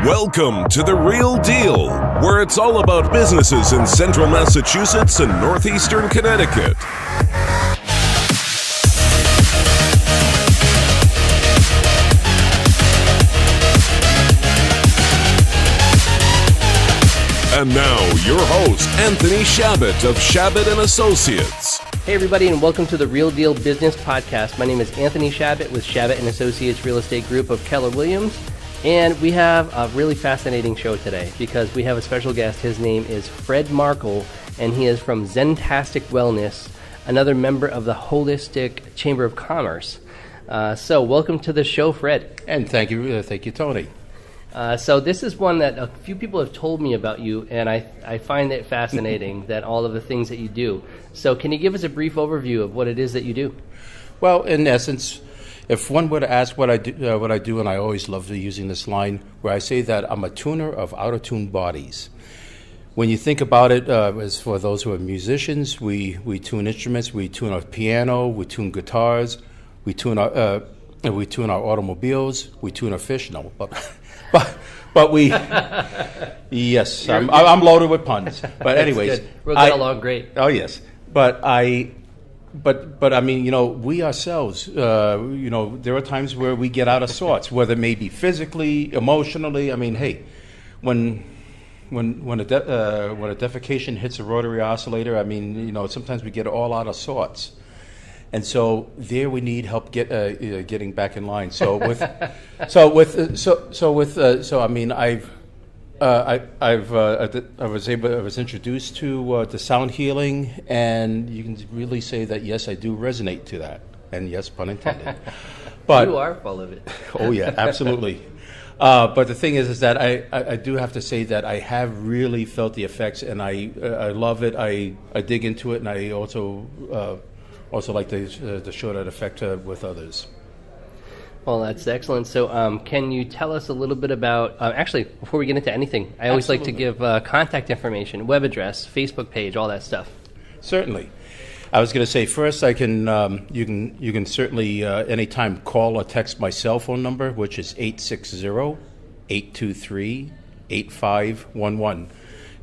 Welcome to The Real Deal, where it's all about businesses in central Massachusetts and northeastern Connecticut. And now, your host, Anthony Shabbat of Shabbat & Associates. Hey everybody, and welcome to the Real Deal Business Podcast. My name is Anthony Shabbat with Shabbat & Associates Real Estate Group of Keller Williams. And we have a really fascinating show today because we have a special guest. His name is Fred Maerkle, and he is from Zentastic Wellness, another member of the Holistic Chamber of Commerce. So welcome to the show, Fred. And thank you, Tony. So this is one that a few people have told me about you, and I find it fascinating that all of the things that you do. So can you give us a brief overview of what it is that you do? Well, in essence, if one were to ask what I do, and I always love using this line, where I say that I'm a tuner of out-of-tune bodies. When you think about it, as for those who are musicians, we tune instruments, we tune our piano, we tune guitars, we tune our automobiles, we tune our fish. No, but we, yes, I'm loaded with puns. But anyways, good. We'll get along great. Oh yes, but I mean, we ourselves, there are times where we get out of sorts, whether it may be physically, emotionally. I mean, hey, when a defecation hits a rotary oscillator, I mean, sometimes we get all out of sorts. And so there we need help getting back in line. I was introduced to sound healing, and you can really say that yes, I do resonate to that, and yes, pun intended. But you are full of it. Oh yeah, absolutely. But the thing is that I do have to say that I have really felt the effects, and I love it. I dig into it, and I also like to show that effect with others. Well, that's excellent. So can you tell us a little bit about, actually, before we get into anything, I always like to give contact information, web address, Facebook page, all that stuff. Certainly. I was going to say, first, you can certainly anytime call or text my cell phone number, which is 860-823-8511.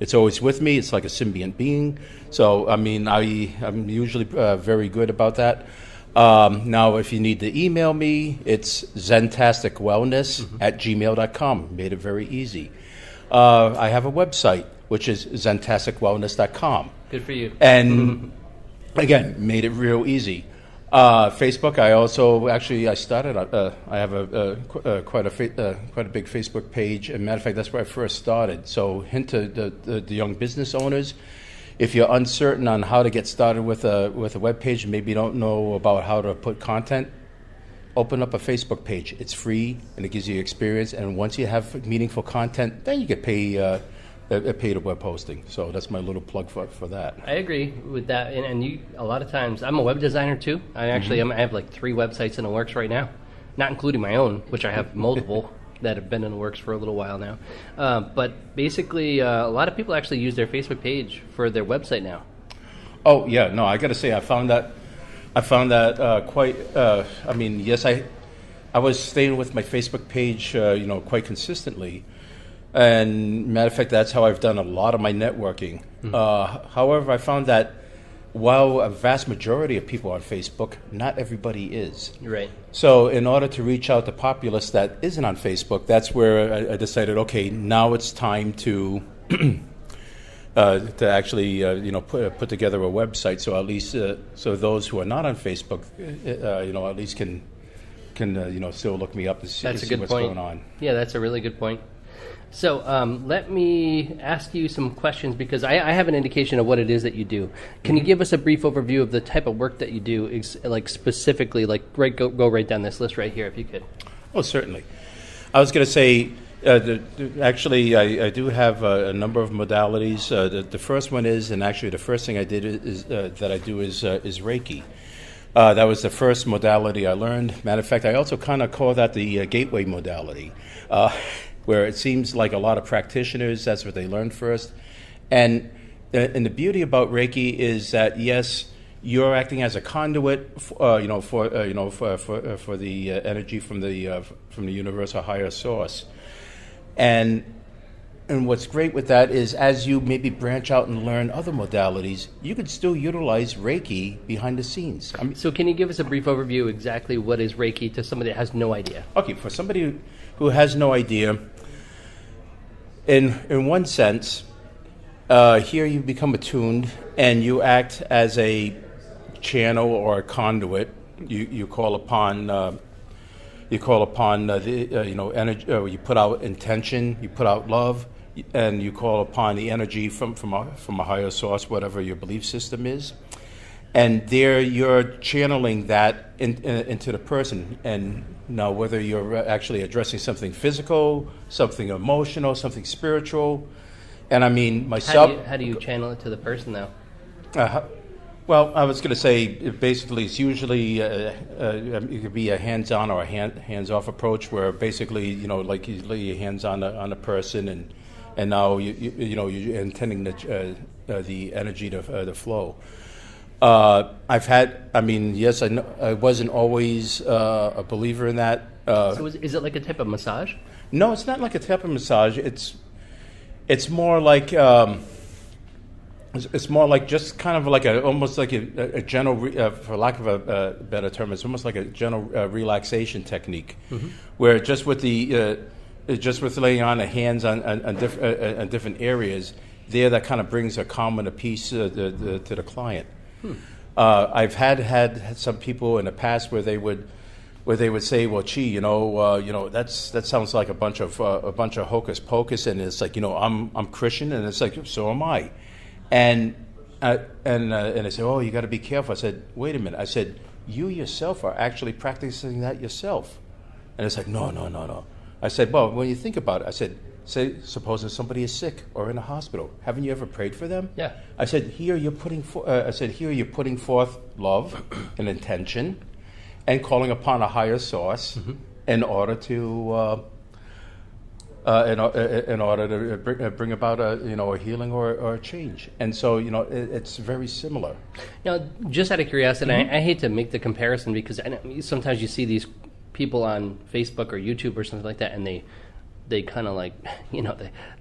It's always with me. It's like a symbiont being. So, I mean, I'm usually very good about that. Now, if you need to email me, it's zentasticwellness@gmail.com. Made it very easy. I have a website, which is zentasticwellness.com. Good for you. And, again, made it real easy. Facebook, I started, I have quite a big Facebook page. As a matter of fact, that's where I first started. So, hint to the young business owners, if you're uncertain on how to get started with a web page, maybe you don't know about how to put content, open up a Facebook page. It's free, and it gives you experience. And once you have meaningful content, then you get paid web hosting. So that's my little plug for that. I agree with that. And you, a lot of times, I'm a web designer too. I have like 3 websites in the works right now, not including my own, which I have multiple that have been in the works for a little while now. But basically, a lot of people actually use their Facebook page for their website now. Oh yeah, no, I got to say, I found that quite. Yes, I was staying with my Facebook page, quite consistently. And matter of fact, that's how I've done a lot of my networking. Mm-hmm. However, I found that while a vast majority of people on Facebook, not everybody is. Right. So in order to reach out to populace that isn't on Facebook, that's where I decided, okay, now it's time to actually put together a website. So at least so those who are not on Facebook, at least can still look me up to see what's going on. Yeah, that's a really good point. So let me ask you some questions because I have an indication of what it is that you do. Can you give us a brief overview of the type of work that you do, like specifically, like go right down this list right here, if you could? Oh, certainly. I was going to say, actually, I do have a number of modalities. The first one is, and actually the first thing I did is that I do is Reiki. That was the first modality I learned. Matter of fact, I also kind of call that the gateway modality. Where it seems like a lot of practitioners, that's what they learn first. And the beauty about Reiki is that, yes, you're acting as a conduit, for the energy from the universe or higher source. And what's great with that is as you maybe branch out and learn other modalities, you could still utilize Reiki behind the scenes. I mean, So can you give us a brief overview exactly what is Reiki to somebody that has no idea? okay, for somebody who has no idea, in one sense, here you become attuned and you act as a channel or a conduit. You call upon the energy. You put out intention. You put out love, and you call upon the energy from a higher source, whatever your belief system is. And there you're channeling that into the person. And now whether you're actually addressing something physical, something emotional, something spiritual, and I mean myself. How do you channel it to the person, though? Well, I was going to say, basically, it's usually it could be a hands-on or a hands-off approach, where basically, like you lay your hands on a person, and now you're intending the energy to flow. Yes, I know, I wasn't always a believer in that. So is it like a type of massage? No, it's not like a type of massage. It's more like. It's more like just kind of like almost like a general, for lack of a better term, it's almost like a general relaxation technique, where just with laying on the hands on different areas, that kind of brings a calm and a peace to the client. I've had some people in the past where they would say, well, gee, that sounds like a bunch of hocus pocus, and it's like, I'm Christian, and it's like, so am I. And I said, oh, you got to be careful. I said, wait a minute. I said, you yourself are actually practicing that yourself. And it's like, no. I said, well, when you think about it, I said, supposing somebody is sick or in a hospital, haven't you ever prayed for them? Yeah. I said, here you're putting forth love and intention, and calling upon a higher source in order to. In order to bring about a healing or a change, and so it's very similar. Now, just out of curiosity, I hate to make the comparison because sometimes you see these people on Facebook or YouTube or something like that, and they kind of like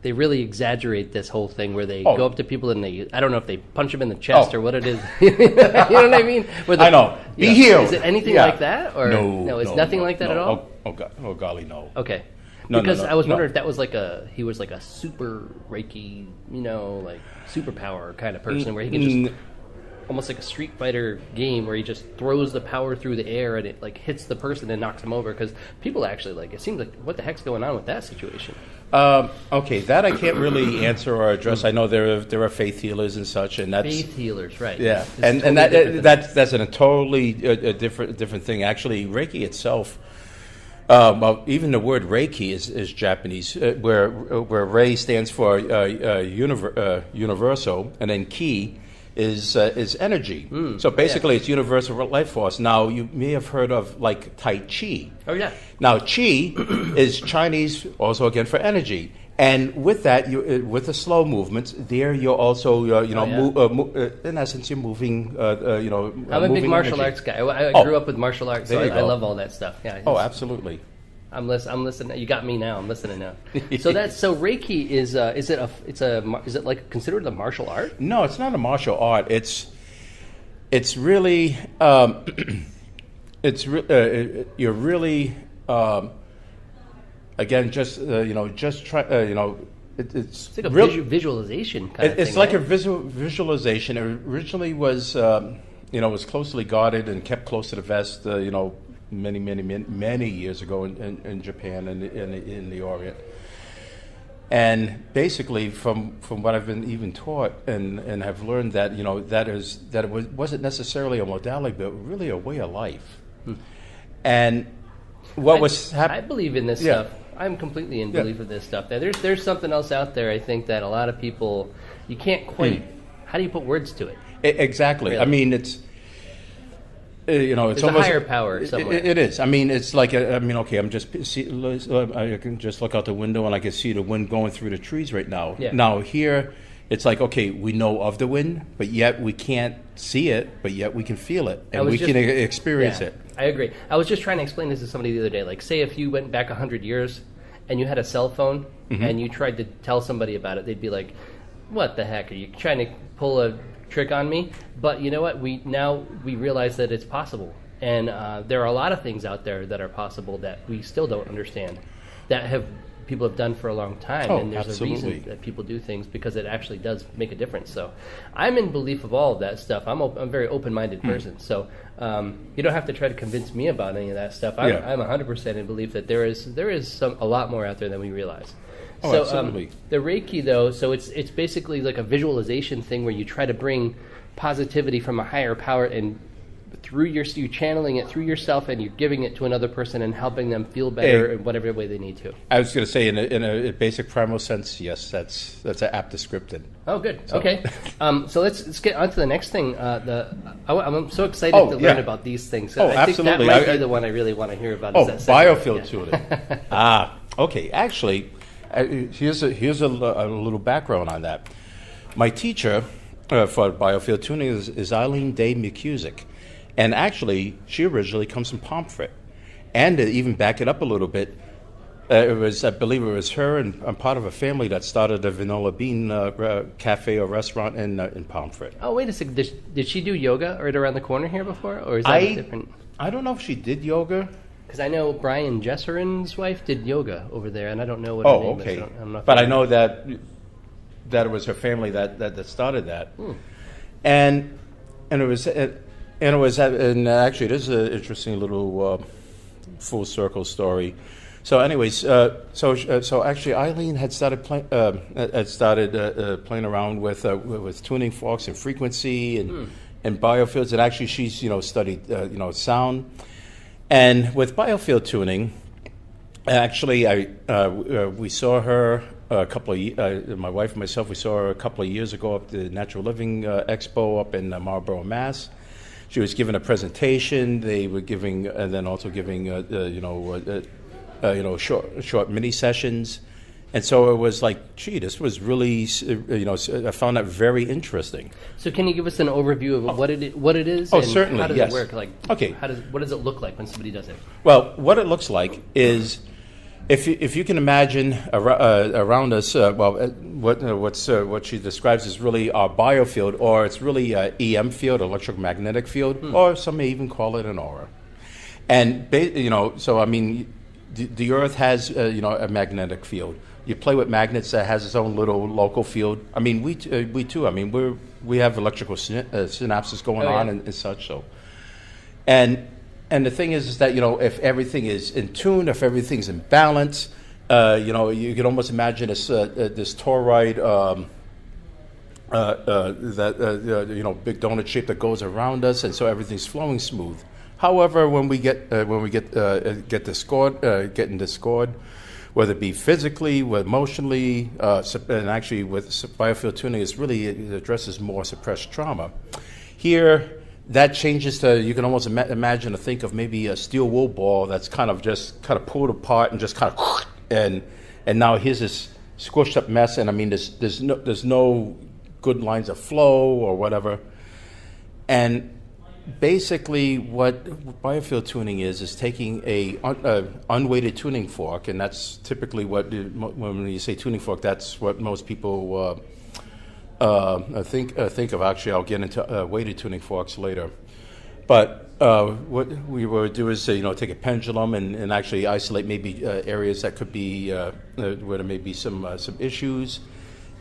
they really exaggerate this whole thing where they go up to people and I don't know if they punch them in the chest or what it is. You know what I mean? I know. Be healed. Is it anything like that, or no? It's nothing like that at all. Oh golly, no. Okay. No, because I was wondering if that was he was like a super Reiki, like superpower kind of person where he could just, almost like a Street Fighter game where he just throws the power through the air and it like hits the person and knocks them over. Because people actually it seems like, what the heck's going on with that situation? Okay, that I can't really answer or address. I know there are faith healers and such, and that's faith healers, right? Yeah, It's and totally that's a totally different thing. Actually, Reiki itself. Well, even the word Reiki is Japanese, where Rei stands for universal, and then Ki is energy. So basically, it's universal life force. Now, you may have heard of like Tai Chi. Oh yeah. Now, Chi is Chinese, also again for energy. And with that, with the slow movements, there you're also, in essence, you're moving. I'm a big martial arts guy. I grew up with martial arts, so I love all that stuff. Yeah. Absolutely. I'm listening. You got me now. I'm listening now. So Reiki is it like considered a martial art? No, it's not a martial art. It's really you're really. Again, just try. It's like a visualization kind of thing. It's like right? a visualization. It originally was, was closely guarded and kept close to the vest. Many years ago in Japan and in the Orient. And basically, from what I've been even taught and have learned that that it wasn't necessarily a modality, but really a way of life. And what was happening? I believe in this stuff. I'm completely in belief of this stuff. There's something else out there. I think that a lot of people, you can't quite. How do you put words to it? Exactly. Really? I mean, it's There's almost a higher power somewhere. It is. I mean, it's like I can just look out the window and I can see the wind going through the trees right now. Yeah. Now here, it's like, okay, we know of the wind, but yet we can't see it, but yet we can feel it and we can experience it. I agree. I was just trying to explain this to somebody the other day. Like, say if you went back 100 years and you had a cell phone and you tried to tell somebody about it, they'd be like, what the heck, are you trying to pull a trick on me? But you know what, we realize that it's possible, and there are a lot of things out there that are possible that we still don't understand, that people have done for a long time, and there's absolutely. a reason that people do things, because it actually does make a difference. So I'm in belief of all of that stuff. I'm a very open-minded person, so you don't have to try to convince me about any of that stuff. I'm 100% in belief that there is a lot more out there than we realize. So absolutely. The Reiki, though, so it's basically like a visualization thing where you try to bring positivity from a higher power, and you're channeling it through yourself, and you're giving it to another person and helping them feel better in whatever way they need to. I was going to say, in a basic primal sense, yes, that's an apt description. Oh, good. So. Okay. So let's get on to the next thing. I'm so excited to learn about these things. I think absolutely. that might be the one I really want to hear about. Biofield tuning. Okay. Actually, here's a little background on that. My teacher for biofield tuning is Eileen Day McCusick. And actually, she originally comes from Pomfret. And to even back it up a little bit, I believe it was her and part of a family that started a Vanilla Bean cafe or restaurant in Pomfret. Oh, wait a second. Did she do yoga right around the corner here before? Or is that different? I don't know if she did yoga. Because I know Brian Jesserin's wife did yoga over there, and I don't know what her name is. I know that it was her family that started that. And it was... And actually, it is an interesting little full circle story. So, anyways, so actually, Eileen had started playing around with tuning forks and frequency and biofields. And actually, she's studied sound. And with biofield tuning, actually, we saw her my wife and myself. We saw her a couple of years ago at the Natural Living Expo up in Marlborough, Mass. She was given a presentation. They were giving, and then also giving, short mini sessions. And so it was like, gee, this was really, I found that very interesting. So can you give us an overview of what it is? Oh, and certainly. How does yes. it work? Like, okay. What does it look like when somebody does it? Well, what it looks like is, if you can imagine around us, what she describes is really our biofield, or it's really EM field, electromagnetic field, or some may even call it an aura. And so I mean, the Earth has a magnetic field. You play with magnets that has its own little local field. I mean, we too. I mean, we have electrical synapses going on and such. So, and the thing is that if everything is in tune, if everything's in balance, you can almost imagine this toroid big donut shape that goes around us, and so everything's flowing smooth. However, when we get getting discord, whether it be physically, emotionally, and actually with biofield tuning, it addresses more suppressed trauma. Here, that changes to, you can almost imagine or think of maybe a steel wool ball that's kind of pulled apart and just kind of, and now here's this squished up mess, and I mean there's no good lines of flow or whatever. And basically what biofield tuning is taking a unweighted tuning fork, and that's typically when you say tuning fork, that's what most people think of. Actually, I'll get into weighted tuning forks later. But what we would do is take a pendulum and actually isolate maybe areas that could be where there may be some issues,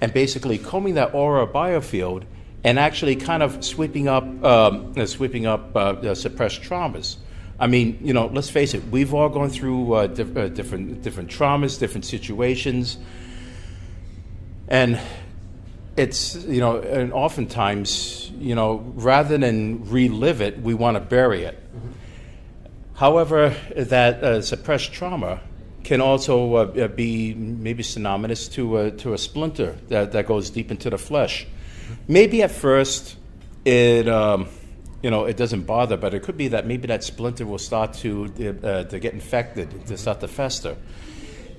and basically combing that aura bioffield and actually kind of sweeping up suppressed traumas. I mean, let's face it, we've all gone through different traumas, different situations, and it's and oftentimes rather than relive it, we want to bury it. Mm-hmm. However, that suppressed trauma can also be maybe synonymous to a splinter that goes deep into the flesh. Mm-hmm. Maybe at first it doesn't bother, but it could be that maybe that splinter will start to get infected, to start to fester.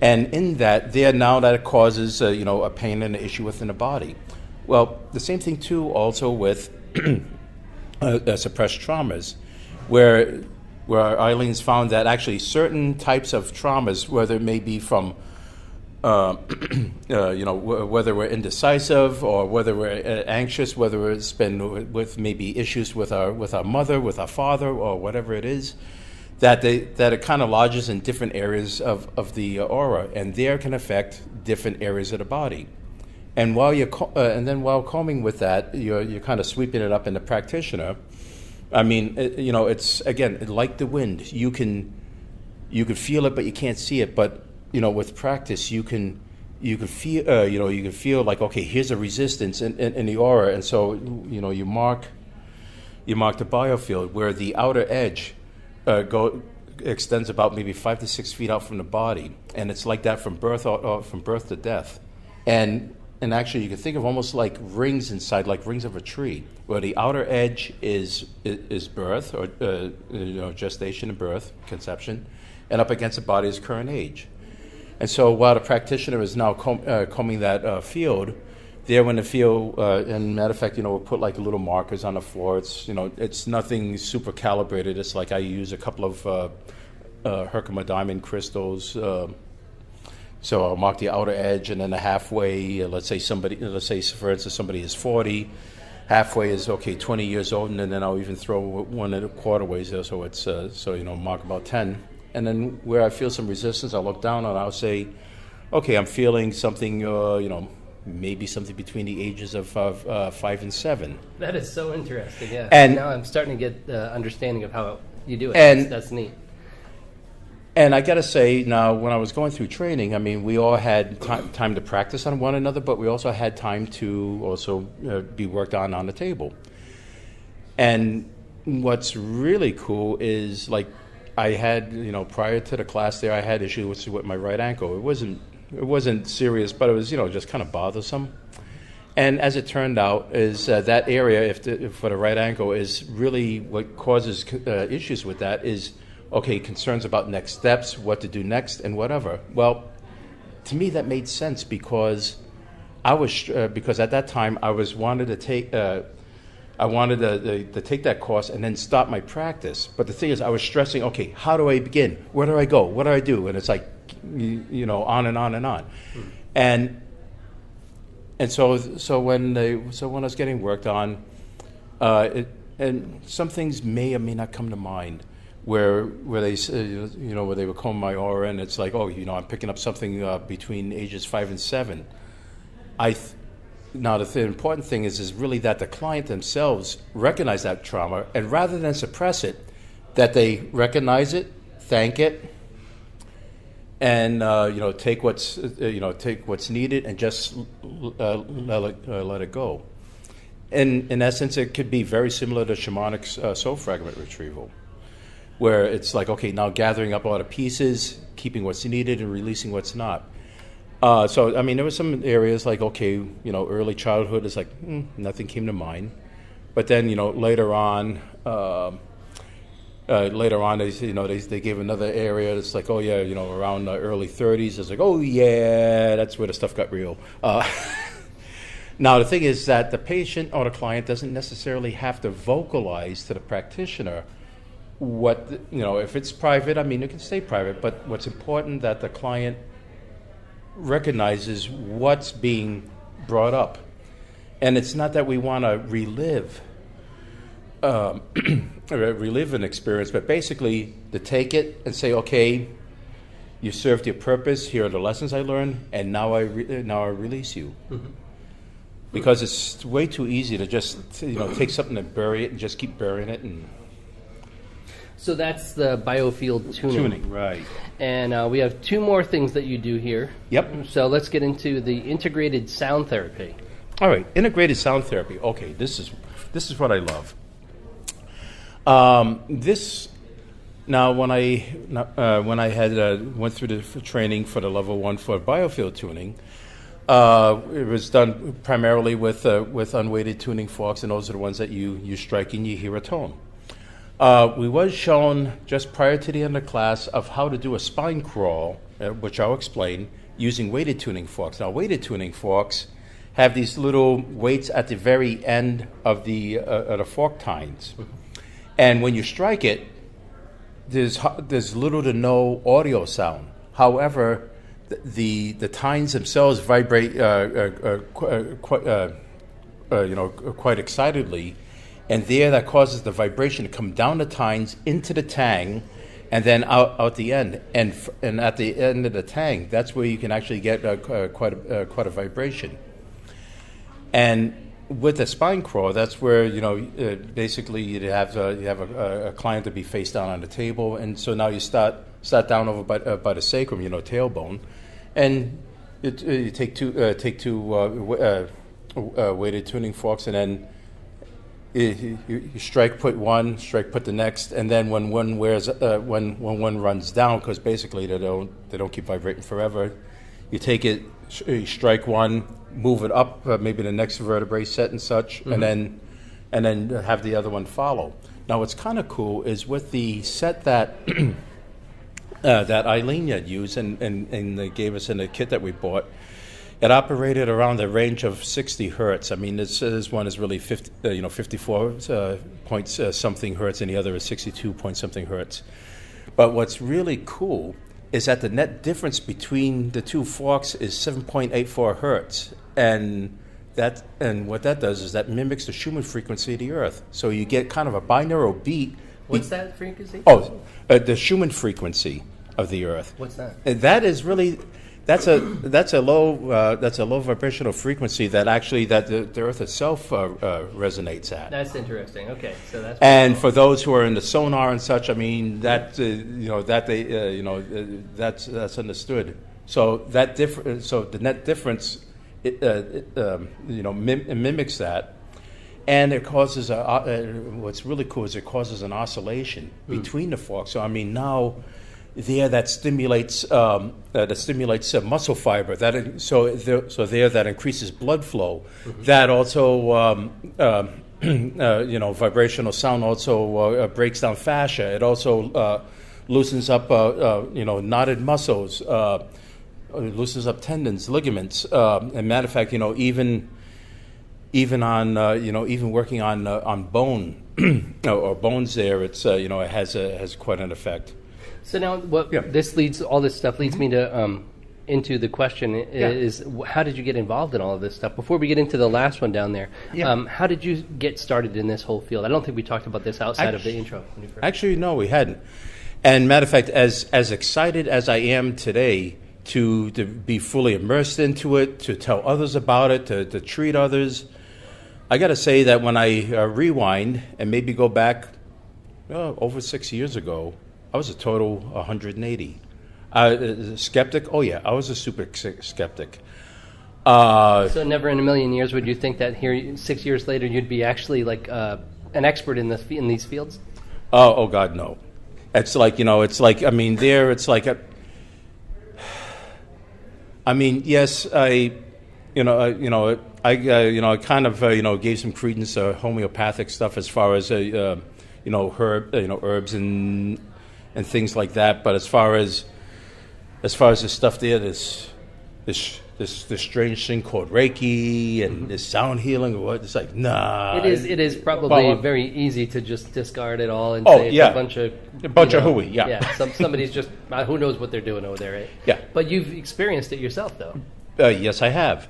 And in that, now that it causes a pain and an issue within the body. Well, the same thing too also with suppressed traumas, where Eileen's found that actually certain types of traumas, whether it may be from whether we're indecisive or whether we're anxious, whether it's been with maybe issues with our mother, with our father, or whatever it is, that it kind of lodges in different areas of the aura, and there can affect different areas of the body. And while while combing with that, you're kind of sweeping it up in the practitioner. I mean, it's again like the wind. You can feel it, but you can't see it. But with practice, you can feel you can feel like, okay, here's a resistance in the aura, and so you mark the biofield where the outer edge extends about maybe 5 to 6 feet out from the body, and it's like that from birth to death, and actually you can think of almost like rings inside, like rings of a tree, where the outer edge is birth, or gestation and birth, conception, and up against the body's current age. And so while the practitioner is now combing that field, there when the field, and matter of fact, we'll put like little markers on the floor. It's nothing super calibrated. It's like I use a couple of Herkimer diamond crystals. So I'll mark the outer edge, and then the halfway. Let's say for instance somebody is 40. Halfway is 20 years old, and then I'll even throw one and a quarter ways there, so it's mark about 10. And then where I feel some resistance, I'll look down and I'll say, okay, I'm feeling something, maybe something between the ages of 5 and 7. That is so interesting, yeah. And now I'm starting to get understanding of how you do it. And that's neat. And I got to say, now, when I was going through training, I mean, we all had time to practice on one another, but we also had time to also be worked on the table. And what's really cool is, like, I had, prior to the class there, I had issues with my right ankle. It wasn't serious, but it was, just kind of bothersome. And as it turned out, is that area, for the right ankle, is really what causes issues with that is, concerns about next steps, what to do next, and whatever. Well, to me that made sense because because at that time I wanted to take that course and then stop my practice. But the thing is, I was stressing, how do I begin? Where do I go? What do I do? And it's like, on and on and on. And so when I was getting worked on, and some things may or may not come to mind. Where they where they would comb my aura, and it's like, I'm picking up something between ages 5 and 7. Now the important thing is really that the client themselves recognize that trauma, and rather than suppress it, that they recognize it, thank it, and take what's needed and just let it go. And in essence, it could be very similar to shamanic soul fragment retrieval, where it's like, now gathering up all the pieces, keeping what's needed and releasing what's not. So, I mean, there were some areas like, early childhood is like, nothing came to mind. But then, later on, they gave another area that's like, around the early 30s, it's like, that's where the stuff got real. Now, the thing is that the patient or the client doesn't necessarily have to vocalize to the practitioner if it's private, I mean, it can stay private, but what's important that the client recognizes what's being brought up. And it's not that we want to relive an experience, but basically to take it and say, you served your purpose, here are the lessons I learned, and now I release you. Mm-hmm. Because it's way too easy to just take something and bury it and just keep burying it. And so that's the biofield tuning. Right. And we have 2 more things that you do here. Yep. So let's get into the integrated sound therapy. All right, integrated sound therapy. Okay, this is what I love. When I had went through the training for the level 1 for biofield tuning, it was done primarily with unweighted tuning forks, and those are the ones that you strike and you hear a tone. We was shown just prior to the end of class of how to do a spine crawl, which I'll explain, using weighted tuning forks. Now, weighted tuning forks have these little weights at the very end of the fork tines. And when you strike it, there's little to no audio sound. However, the tines themselves vibrate quite excitedly, and there that causes the vibration to come down the tines into the tang, and then out the end, and at the end of the tang, that's where you can actually get quite a vibration. And with the spine crawl, that's where basically you have a client to be face down on the table, and so now you start down over by the sacrum, tailbone, and you take two weighted tuning forks, and then you strike, put one, strike, put the next, and then when one runs down, because basically they don't keep vibrating forever, you take it, you strike one, move it up, maybe the next vertebrae set and such, and then have the other one follow. Now, what's kind of cool is with the set that that Eileen had used and they gave us in the kit that we bought, it operated around the range of 60 hertz. I mean, this one is really 54 point something hertz, and the other is 62 point something hertz. But what's really cool is that the net difference between the two forks is 7.84 hertz, and what that does is that mimics the Schumann frequency of the Earth. So you get kind of a binaural beat. What's that frequency? The Schumann frequency of the Earth. What's that? And that is really that's a low vibrational frequency that actually the Earth itself resonates at. That's interesting. Okay, so that's. And for those who are in the sonar and such, I mean that's understood. So so the net difference, mimics that, and it causes what's really cool is it causes an oscillation between the forks. So I mean now. That stimulates muscle fiber. That increases blood flow. That also vibrational sound also breaks down fascia. It also loosens up knotted muscles, loosens up tendons, ligaments. And matter of fact, even working on bone or bones there, it's it has quite an effect. So now, all this stuff leads me to into the question is how did you get involved in all of this stuff? Before we get into the last one down there, how did you get started in this whole field? I don't think we talked about this outside of the intro. Actually, no, we hadn't. And matter of fact, as excited as I am today to be fully immersed into it, to tell others about it, to treat others, I got to say that when I rewind and maybe go back over 6 years ago, I was a total 180. Skeptic? Oh, yeah, I was a super skeptic. So never in a million years would you think that here 6 years later you'd be actually like an expert in these fields? Oh, God, no. It's like, yes, I kind of gave some credence to homeopathic stuff as far as herbs and things like that. But as far as the stuff there, this strange thing called Reiki and this sound healing, or what? It's like, nah. It is probably very easy to just discard it all and say it's a bunch of hooey. Somebody's just who knows what they're doing over there, right? Yeah. But you've experienced it yourself, though. Yes, I have.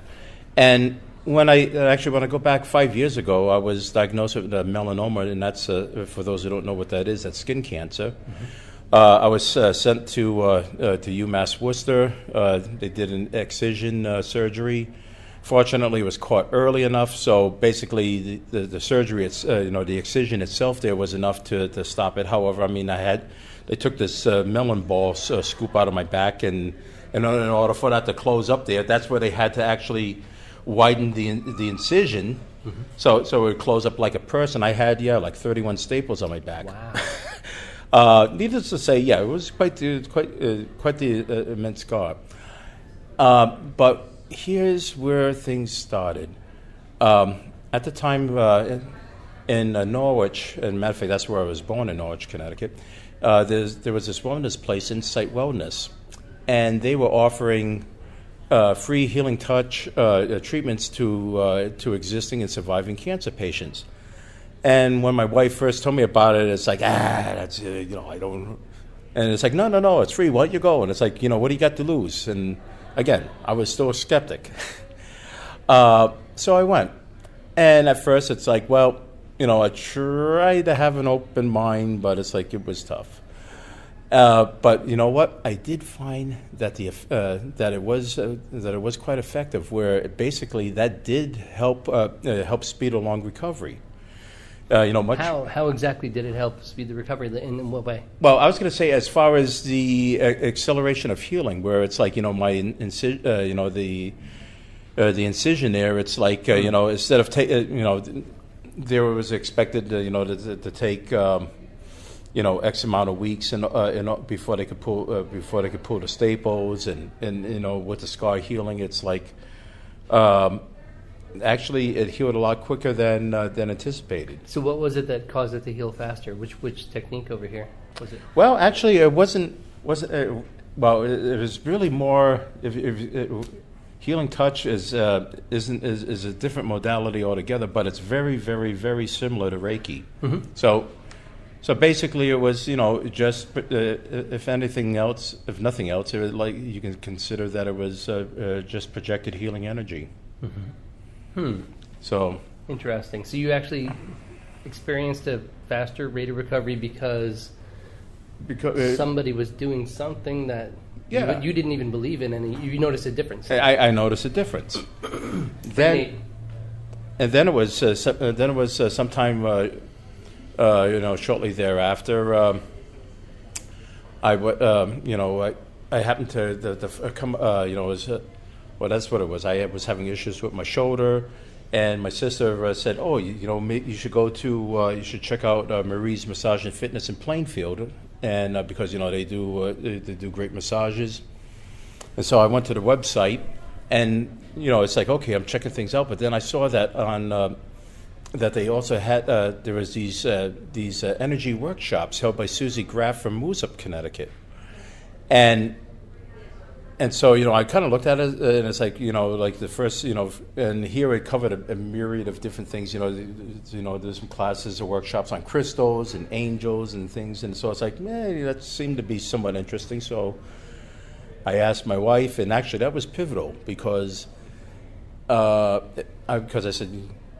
And when I go back 5 years ago, I was diagnosed with melanoma, and that's for those who don't know what that is, that's skin cancer. Mm-hmm. I was sent to UMass Worcester. They did an excision surgery. Fortunately, it was caught early enough, so basically the surgery, the excision itself there was enough to stop it. However, I mean, they took this melon ball scoop out of my back, and in order for that to close up there, that's where they had to actually widen the incision, so it would close up like a person. I had like 31 staples on my back. Wow. Needless to say, it was quite the immense scar. But here's where things started. At the time in Norwich, and matter of fact, that's where I was born, in Norwich, Connecticut. There was this wellness place, Insight Wellness, and they were offering free healing touch treatments to existing and surviving cancer patients. And when my wife first told me about it, it's like, that's, I don't. And it's like, no, it's free. Why don't you go? And it's like, what do you got to lose? And again, I was still a skeptic. So I went. And at first it's like, well, I tried to have an open mind, but it's like it was tough. But you know what? I did find that that it was quite effective. Where basically that did help speed along recovery. Much. How exactly did it help speed the recovery? In what way? Well, I was going to say as far as the acceleration of healing, where it's like my the incision there. It's like instead of there was expected to take. X amount of weeks and before they could pull the staples and with the scar healing, it's like actually it healed a lot quicker than anticipated. So what was it that caused it to heal faster? Which technique over here was it? Well, actually, it wasn't. It was really more. Healing touch is a different modality altogether, but it's very, very, very similar to Reiki. Mm-hmm. So basically, it was just if anything else, if nothing else, it was like you can consider that it was just projected healing energy. Mm-hmm. So interesting. So you actually experienced a faster rate of recovery because somebody was doing something that you didn't even believe in, and you noticed a difference. I noticed a difference. Then it was sometime. Shortly thereafter, I happened to come. That's what it was. I was having issues with my shoulder, and my sister said, "Oh, you should go to, you should check out Marie's Massage and Fitness in Plainfield, and because they do great massages." And so I went to the website, and it's like, okay, I'm checking things out, but then I saw that on. That they also had there was these energy workshops held by Susie Graff from Moosup, Connecticut, and so I kind of looked at it and it's like like the first and here it covered a myriad of different things. There's some classes or workshops on crystals and angels and things, and so it's like that seemed to be somewhat interesting. So I asked my wife, and actually that was pivotal because I said,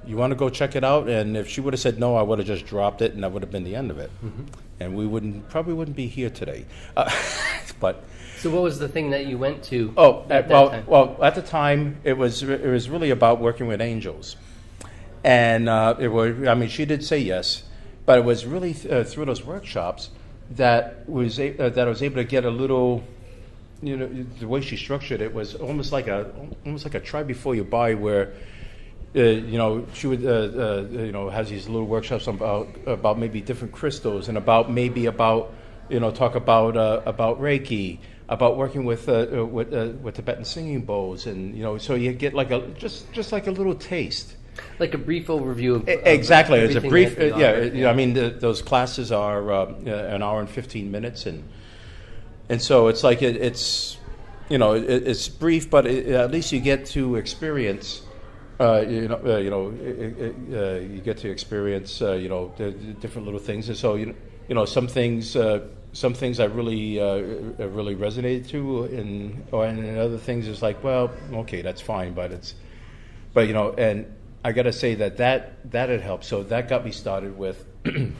you want to go check it out? And if she would have said no, I would have just dropped it, and that would have been the end of it. Mm-hmm. And we probably wouldn't be here today. But so, what was the thing that you went to? At the time, it was really about working with angels, and she did say yes, but it was really through those workshops that I was able to get a little. The way she structured it was almost like a try before you buy, where. She would has these little workshops about maybe different crystals and about talk about Reiki, about working with Tibetan singing bowls, and so you get like just like a little taste, like a brief overview of exactly. It's a brief, those classes are an hour and 15 minutes, and so it's like it's brief, but at least you get to experience. You get to experience, the different little things, and so some things I really resonated to, and other things is like, well, okay, that's fine, but and I got to say that had helped. So that got me started with learning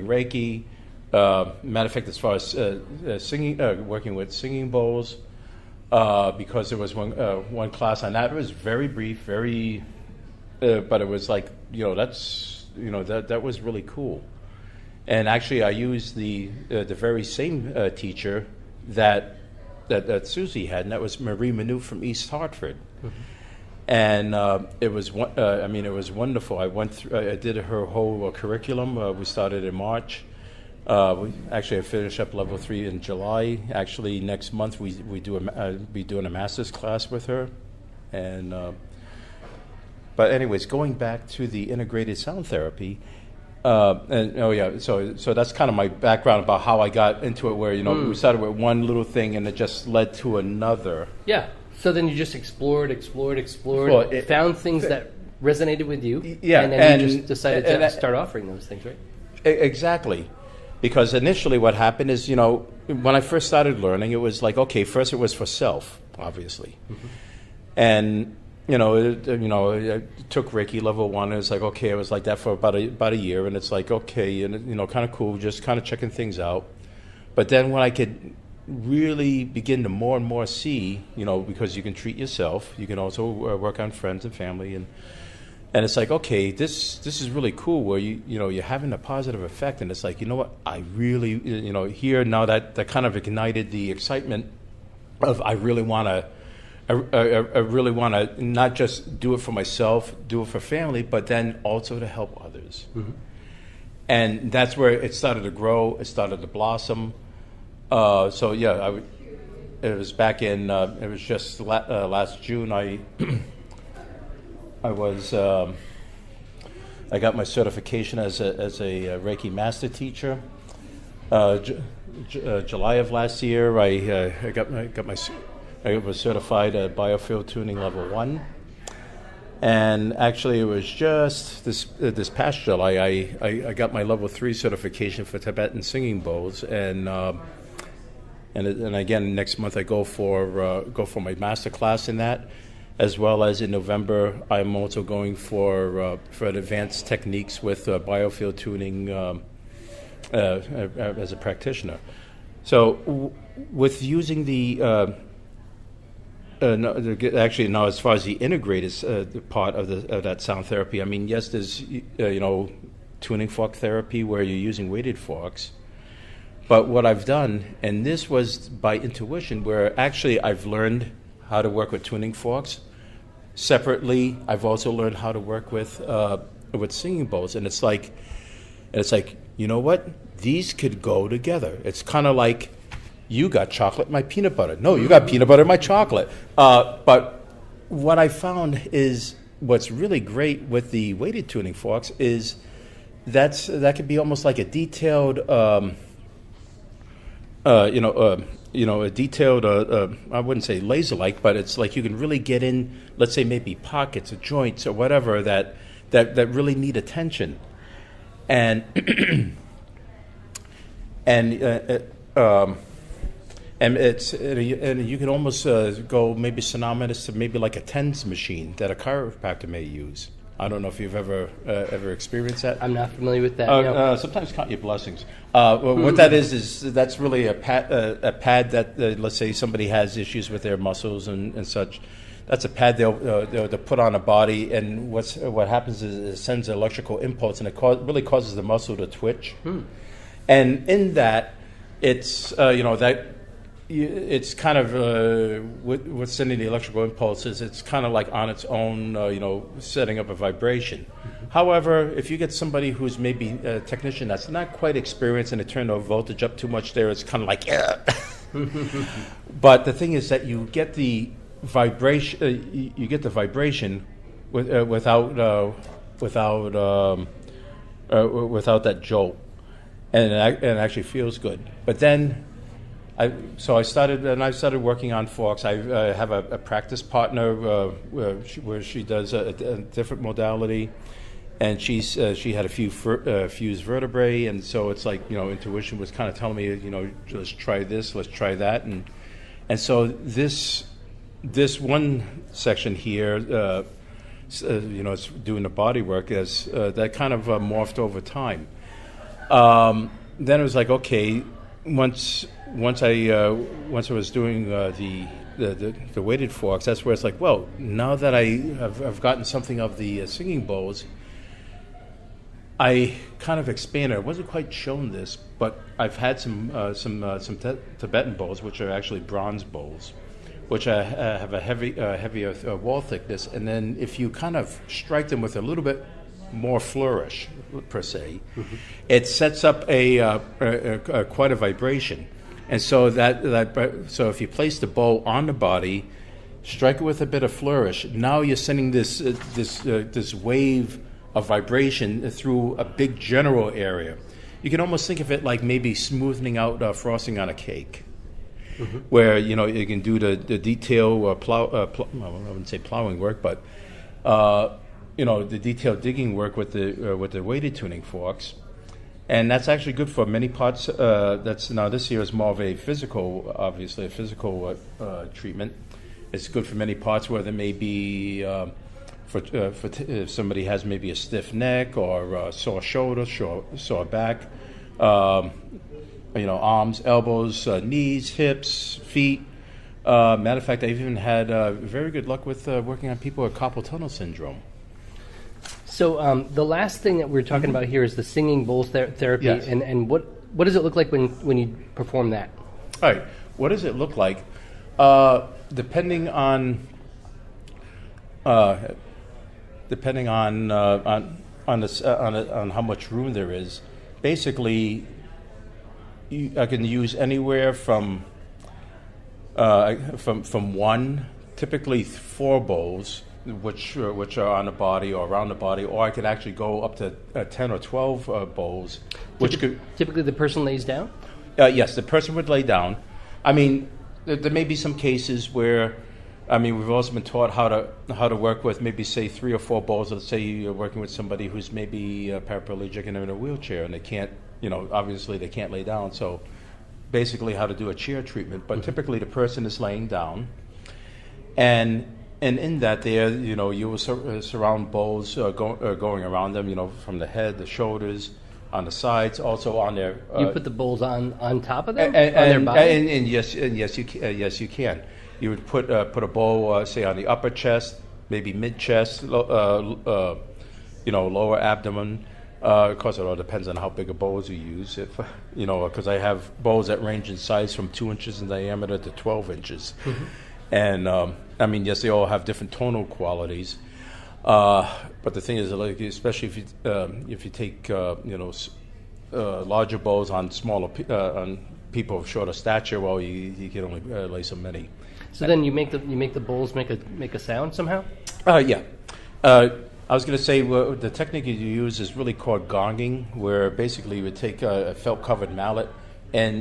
Reiki. Matter of fact, as far as singing, working with singing bowls. Because there was one class on that. It was very brief, but it was like that was really cool. And actually, I used the very same teacher that Susie had, and that was Marie Manu from East Hartford. Mm-hmm. And it was wonderful. I did her whole curriculum. We started in March. I finished up level 3 in July. Actually, next month we be doing a master's class with her, and but anyways, going back to the integrated sound therapy, so that's kind of my background about how I got into it. Where we started with one little thing, and it just led to another. Yeah. So then you just explored, found things that resonated with you, yeah, and then you just decided to start offering those things, right? Exactly. Because initially what happened is, when I first started learning, it was like, okay, first it was for self, obviously. And, I took Reiki level 1, and it's like, okay, it was like that for about a year, and it's like, okay, and, kind of cool, just kind of checking things out. But then when I could really begin to more and more see, because you can treat yourself, you can also work on friends and family, and it's like, okay, this is really cool, where you're having a positive effect, and it's like, you know what, I really, here now that kind of ignited the excitement of I really want to not just do it for myself, do it for family, but then also to help others. And that's where it started to grow, it started to blossom. So yeah, it was back in, it was just last June, I got my certification as a Reiki master teacher. July of last year, I was certified at biofield tuning level 1, and actually it was just this past July I got my level 3 certification for Tibetan singing bowls, and again next month I go for my master class in that. As well as in November, I'm also going for advanced techniques with biofield tuning as a practitioner. So, with using actually now as far as the integrated part of that sound therapy, I mean, yes, there's tuning fork therapy where you're using weighted forks. But what I've done, and this was by intuition, where actually I've learned how to work with tuning forks. Separately, I've also learned how to work with singing bowls, and it's like, you know what? These could go together. It's kind of like you got chocolate, my peanut butter. No, you got peanut butter, my chocolate. But what I found is what's really great with the weighted tuning forks is that could be almost like a detailed. A detailed, I wouldn't say laser-like, but it's like you can really get in, let's say maybe pockets or joints or whatever that really need attention. And and you can almost go maybe synonymous to maybe like a TENS machine that a chiropractor may use. I don't know if you've ever experienced that. I'm not familiar with that. No. Sometimes count your blessings. What that is that's really a pad that let's say somebody has issues with their muscles and such. That's a pad they'll put on a body, and what happens is it sends an electrical impulse, and it really causes the muscle to twitch. And in that, it's it's kind of with sending the electrical impulses, it's kind of like on its own, setting up a vibration. However, if you get somebody who's maybe a technician that's not quite experienced and it turned the voltage up too much there, it's kind of like, yeah. But the thing is that you get the vibration. Without that jolt, and it actually feels good. But then. I started working on forks. I have a practice partner where she does a different modality, and she had a few fused vertebrae, and so it's like intuition was kind of telling me let's try this, let's try that, and so this one section here it's doing the body work as that kind of morphed over time. Then it was like, okay, once I was doing the weighted forks, that's where it's like, well, now that I've gotten something of the singing bowls, I kind of expanded. I wasn't quite shown this, but I've had some Tibetan bowls, which are actually bronze bowls, which have a heavier wall thickness, and then if you kind of strike them with a little bit more flourish, per se, it sets up quite a vibration. And so so if you place the bowl on the body, strike it with a bit of flourish, now you're sending this wave of vibration through a big general area. You can almost think of it like maybe smoothing out frosting on a cake, where you can do the detail I wouldn't say plowing work, but the detailed digging work with the weighted tuning forks. And that's actually good for many parts. That's now this here is more of a physical, obviously a physical treatment. It's good for many parts where there may be if somebody has maybe a stiff neck or sore shoulder, sore back, arms, elbows, knees, hips, feet. Matter of fact, I've even had very good luck with working on people with carpal tunnel syndrome. So the last thing that we're talking about here is the singing bowls therapy, Yes. and what does it look like when you perform that? All right, what does it look like? Depending on how much room there is, basically, I can use anywhere from one, typically 4 bowls, which are on the body or around the body, or I could actually go up to 10 or 12 bowls, which could Typically the person lays down? yes, the person would lay down. I mean, there may be some cases where, I mean, we've also been taught how to work with maybe say 3 or 4 bowls. Let's say you're working with somebody who's maybe paraplegic and they're in a wheelchair and they can't, obviously they can't lay down. So basically how to do a chair treatment. But typically the person is laying down, and in that there, you will surround bowls going around them, from the head, the shoulders, on the sides, also on their. You put the bowls on top of them, and on their body. And yes, you can. You would put a bowl, say, on the upper chest, maybe mid chest, lower abdomen. Of course, it all depends on how big a bowls you use. If because I have bowls that range in size from 2 inches in diameter to 12 inches, and I mean, yes, they all have different tonal qualities. But the thing is, like, especially if you take larger bowls on smaller on people of shorter stature, well, you can only lay so many. So then you make the bowls make a sound somehow? Yeah. I was going to say the technique you use is really called gonging, where basically you would take a felt covered mallet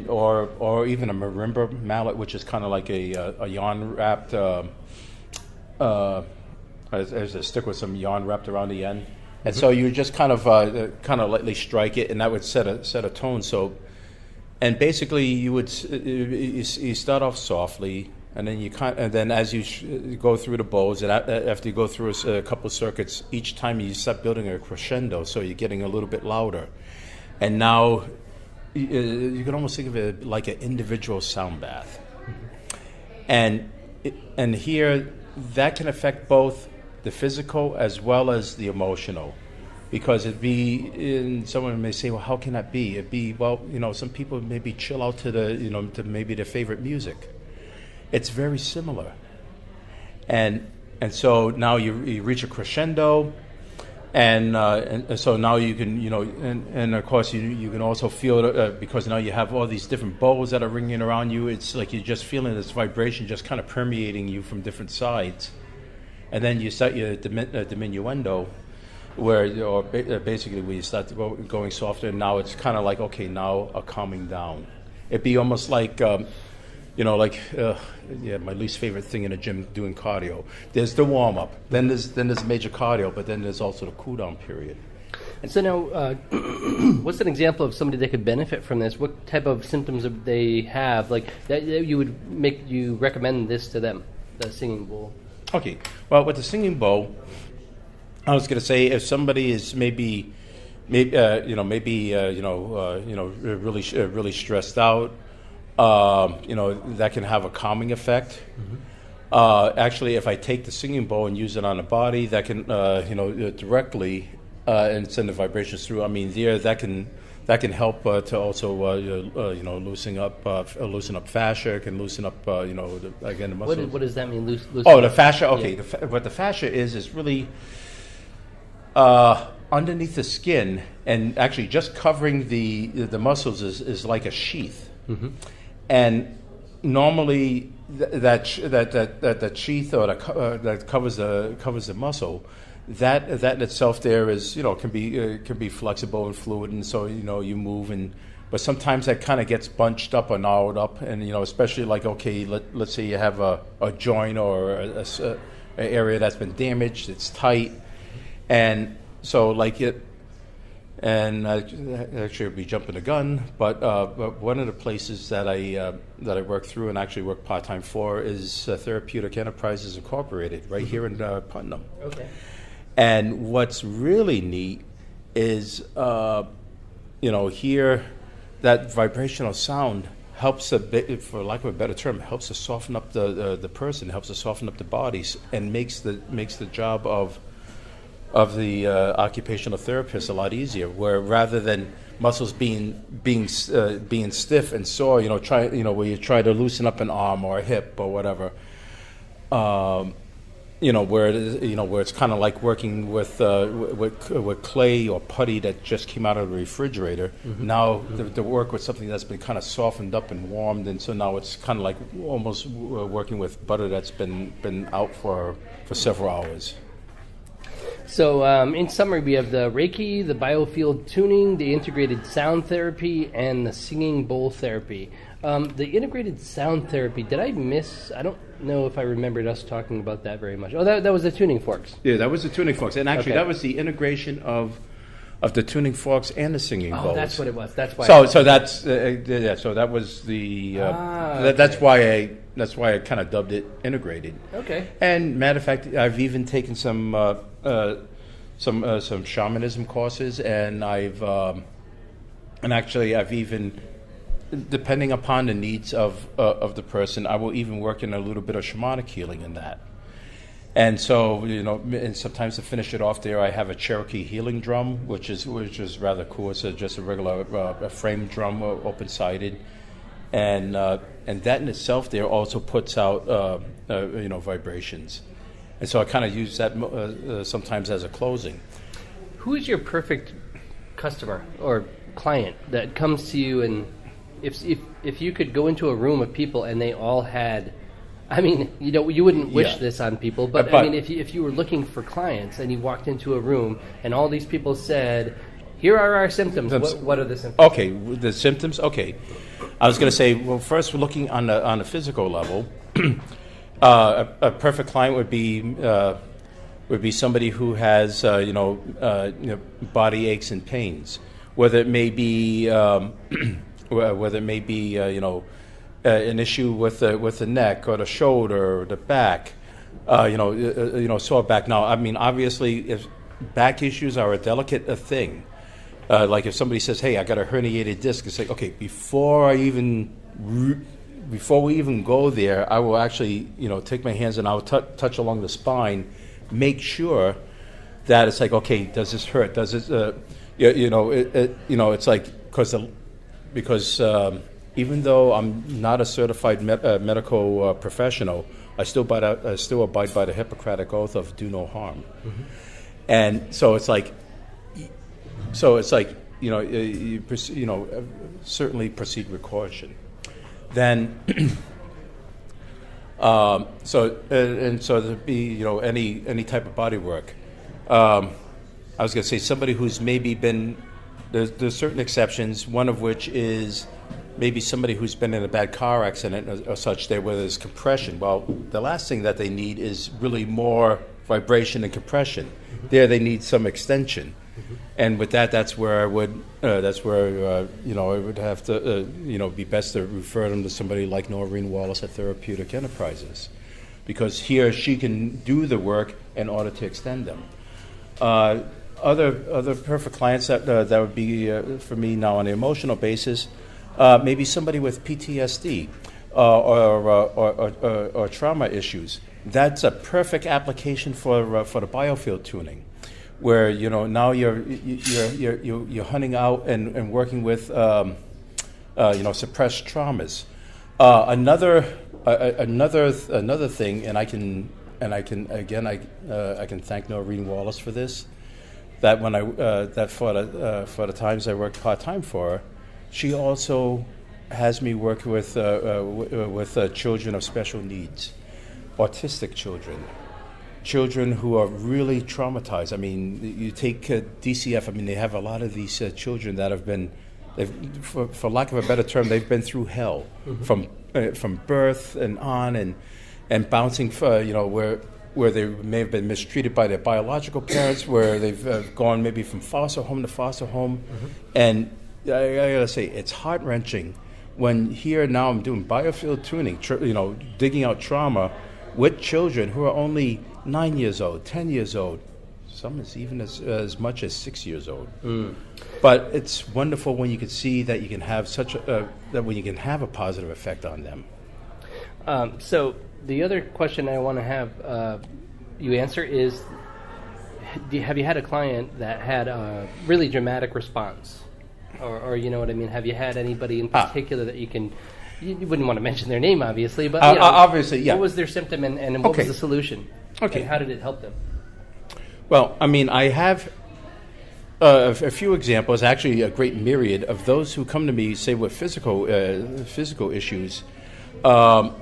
or even a marimba mallet, which is kind of like a yarn wrapped. There's a stick with some yarn wrapped around the end, and so you just kind of lightly strike it, and that would set a tone. So, and basically you would you start off softly, and then and then as you go through the bowls, and after you go through a couple of circuits, each time you start building a crescendo, so you're getting a little bit louder, and now you can almost think of it like an individual sound bath, and here that can affect both the physical as well as the emotional, because someone may say, well, how can that be? It'd be, well, some people maybe chill out to to maybe their favorite music. It's very similar, and so now you reach a crescendo, and so now you can and of course you can also feel it because now you have all these different bowls that are ringing around you. It's like you're just feeling this vibration just kind of permeating you from different sides, and then you start your diminuendo, where basically we start going softer. And now it's kind of like, okay, now a calming down. It'd be almost like my least favorite thing in a gym, doing cardio. There's the warm up, then there's major cardio, but then there's also the cool down period. And so now, what's an example of somebody that could benefit from this? What type of symptoms do they have? Like that you recommend this to them, the singing bowl? Okay. Well, with the singing bowl, I was going to say if somebody is maybe really stressed out, that can have a calming effect. Actually, if I take the singing bowl and use it on the body, that can directly and send the vibrations through. I mean, that can help to also loosen up fascia, can loosen up again the muscles. What does that mean? Loosen the up? fascia. Okay, Yeah. What the fascia is really underneath the skin, and actually just covering the muscles is like a sheath. And normally that sheath or that covers the muscle, that in itself there is can be flexible and fluid, and so you move, but sometimes that kind of gets bunched up or gnarled up, and especially like, okay, let's say you have a joint or an area that's been damaged, it's tight, and so like And actually, I'd be jumping the gun, but one of the places that I work through and actually work part-time for is Therapeutic Enterprises Incorporated, right here in Putnam. Okay. And what's really neat is, here, that vibrational sound helps a bit, for lack of a better term, helps to soften up the person, helps to soften up the bodies, and makes the job of the occupational therapist a lot easier. Where rather than muscles being stiff and sore, where you try to loosen up an arm or a hip or whatever. Where it's kind of like working with clay or putty that just came out of the refrigerator. Mm-hmm. Now to work with something that's been kind of softened up and warmed, and so now it's kind of like almost working with butter that's been out for several hours. So in summary, we have the Reiki, the biofield tuning, the integrated sound therapy, and the singing bowl therapy. The integrated sound therapy, did I miss? I don't know if I remembered us talking about that very much. Oh, that was the tuning forks. Yeah, that was the tuning forks. And actually, that was the integration of the tuning forks and the singing bowls. Oh, that's what it was. That's why. So that's So that was the. That's why I kind of dubbed it integrated. Okay. And matter of fact, I've even taken some shamanism courses, and I've even, depending upon the needs of the person, I will even work in a little bit of shamanic healing in that. And so, and sometimes to finish it off there, I have a Cherokee healing drum, which is rather cool. It's just a regular frame drum, open-sided, and that in itself there also puts out vibrations. And so I kind of use that sometimes as a closing. Who is your perfect customer or client that comes to you, and if you could go into a room of people and they all had, I mean, you wouldn't wish this on people, but I mean, if you were looking for clients and you walked into a room and all these people said, "Here are our symptoms." What are the symptoms? Okay, the symptoms. Okay, I was going to say, well, first we're looking on the physical level. A perfect client would be somebody who has body aches and pains, whether it may be an issue with the neck or the shoulder or the back, sore back. Now, I mean, obviously, if back issues are a delicate thing, like if somebody says, "Hey, I got a herniated disc," it's like, okay, before we even go there, I will actually, take my hands and I'll touch along the spine, make sure that it's like, okay, does this hurt? Does this, it's like because even though I'm not a certified medical professional, I still abide by the Hippocratic oath of do no harm, mm-hmm. And so it's like, certainly proceed with caution. Then, so there'd be any type of body work. I was going to say somebody who's maybe been there's certain exceptions. One of which is maybe somebody who's been in a bad car accident or such there where there's compression. Well, the last thing that they need is really more vibration and compression. Mm-hmm. There they need some extension. Mm-hmm. And with that's where I would it would have to be best to refer them to somebody like Noreen Wallace at Therapeutic Enterprises, because he or she can do the work in order to extend them. Other perfect clients that would be for me now on an emotional basis, maybe somebody with PTSD or trauma issues. That's a perfect application for the biofield tuning, where now you're hunting out and working with suppressed traumas. Another thing, and I can thank Noreen Wallace for this. That when for the times I worked part-time for her, she also has me work with children of special needs, autistic children who are really traumatized. I mean, you take DCF. I mean, they have a lot of these children that have been, for lack of a better term, they've been through hell, mm-hmm. from birth and on, and bouncing for where they may have been mistreated by their biological parents, where they've gone maybe from foster home to foster home. And I gotta say, it's heart-wrenching when here now I'm doing biofield tuning, digging out trauma with children who are only 9 years old, 10 years old. Some is even as much as 6 years old. But it's wonderful when you can see that you can have when you can have a positive effect on them. So the other question I want to have you answer is, have you had a client that had a really dramatic response? Or you know what I mean? Have you had anybody in particular that you wouldn't want to mention their name, obviously, but obviously, yeah. What was their symptom and what was the solution? Okay. And how did it help them? Well, I mean, I have a few examples, actually a great myriad of those who come to me, say, with physical issues. Actually,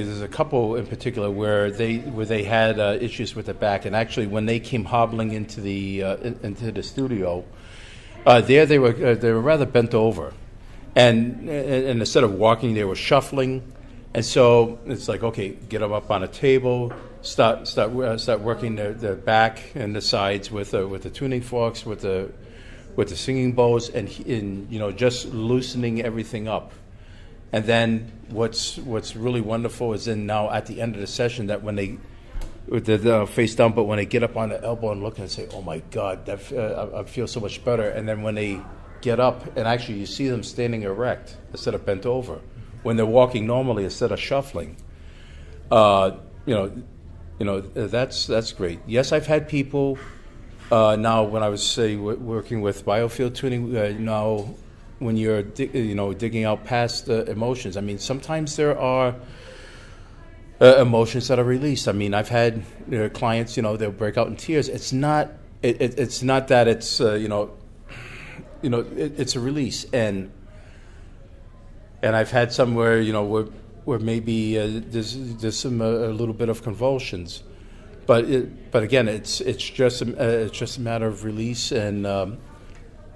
there's a couple in particular where they had issues with the back, and actually, when they came hobbling into the studio, they were rather bent over, and instead of walking, they were shuffling, and so it's like, okay, get them up on a table, start working the back and the sides with the tuning forks, with the singing bowls, and just loosening everything up. And then what's really wonderful is then now at the end of the session that when they with the face down, but when they get up on the elbow and look and say, "Oh my God, I feel so much better." And then when they get up and actually you see them standing erect instead of bent over, when they're walking normally instead of shuffling, that's great. Yes, I've had people now when I was working with biofield tuning now. When you're digging out past emotions, I mean, sometimes there are emotions that are released. I mean, I've had clients, they'll break out in tears. It's not that it's it's a release, and I've had some where where maybe there's some a little bit of convulsions, but again, it's just a matter of release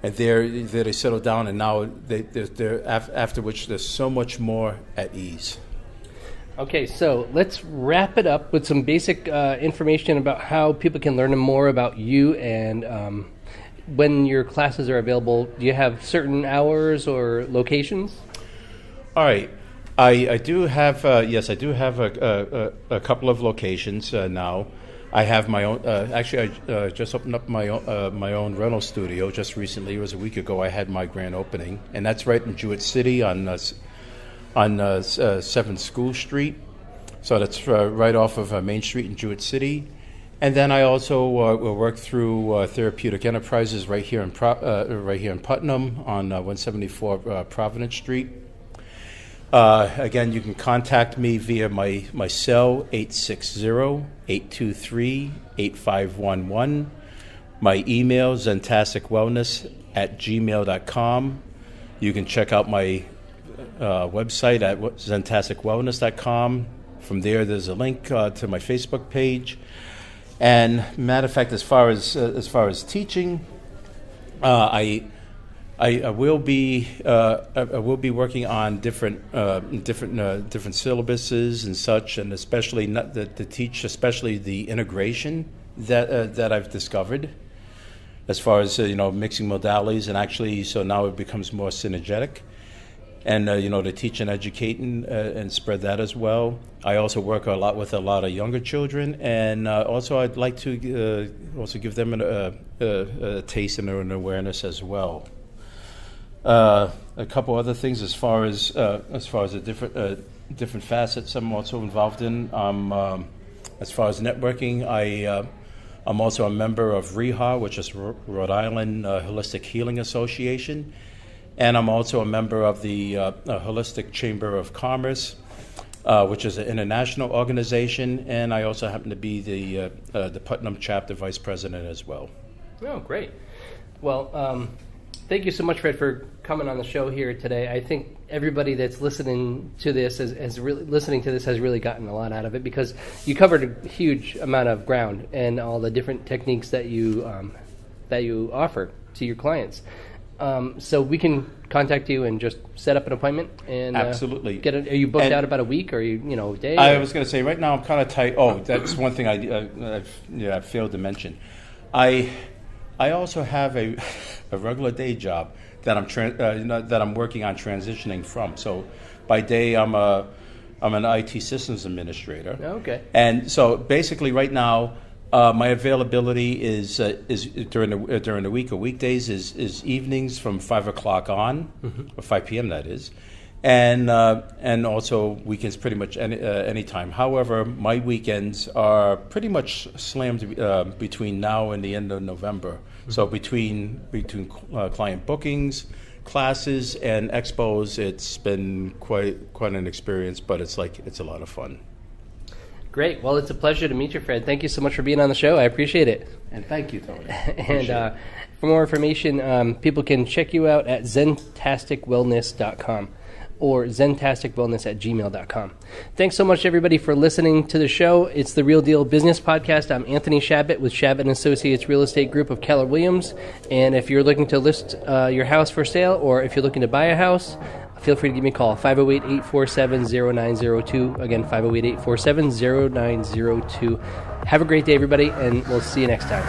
and there they settle down, and now they're after which there's so much more at ease. Okay, so let's wrap it up with some basic information about how people can learn more about you and when your classes are available. Do you have certain hours or locations? All right. I do have, yes, I do have a couple of locations now. I have my own. Actually, I just opened up my own rental studio just recently. It was a week ago. I had my grand opening, and that's right in Jewett City on 7th School Street. So that's right off of Main Street in Jewett City. And then I also will work through Therapeutic Enterprises right here in Putnam on 174 Providence Street. Again, you can contact me via my cell, 860-823-8511. My email, zentasticwellness@gmail.com. You can check out my website at zentasticwellness.com. From there's a link to my Facebook page. And matter of fact, as far as teaching, I will be working on different syllabuses and such, and especially to teach especially the integration that I've discovered, as far as mixing modalities, and actually so now it becomes more synergetic, and to teach and educate and spread that as well. I also work a lot with a lot of younger children, and also I'd like to also give them a taste and an awareness as well. A couple other things as far as the different facets I'm also involved in. As far as networking, I'm also a member of REHA, which is Rhode Island Holistic Healing Association, and I'm also a member of the Holistic Chamber of Commerce, which is an international organization, and I also happen to be the Putnam chapter vice president as well. Oh, great. Well, thank you so much, Fred, for coming on the show here today. I think everybody that's listening to this has really gotten a lot out of it, because you covered a huge amount of ground and all the different techniques that you offer to your clients. So we can contact you and just set up an appointment and Absolutely. Are you booked And out about a week, or a day? I or? was going to say right now I'm kind of tight. Oh, that's one thing I failed to mention. I also have a regular day job that I'm working on transitioning from. So by day I'm an IT systems administrator. Okay. And so basically right now my availability is during the week or weekdays is evenings from 5 o'clock on, or 5 p.m. that is, and also weekends pretty much any time. However, my weekends are pretty much slammed between now and the end of November. So between client bookings, classes, and expos, it's been quite an experience, but it's a lot of fun. Great. Well, it's a pleasure to meet you, Fred. Thank you so much for being on the show. I appreciate it. And thank you, Tony. And for more information, people can check you out at zentasticwellness.com or zentasticwellness@gmail.com. Thanks so much, everybody, for listening to the show. It's the Real Deal Business Podcast. I'm Anthony Shabbat with Shabbat & Associates Real Estate Group of Keller Williams. And if you're looking to list your house for sale, or if you're looking to buy a house, feel free to give me a call, 508-847-0902. Again, 508-847-0902. Have a great day, everybody, and we'll see you next time.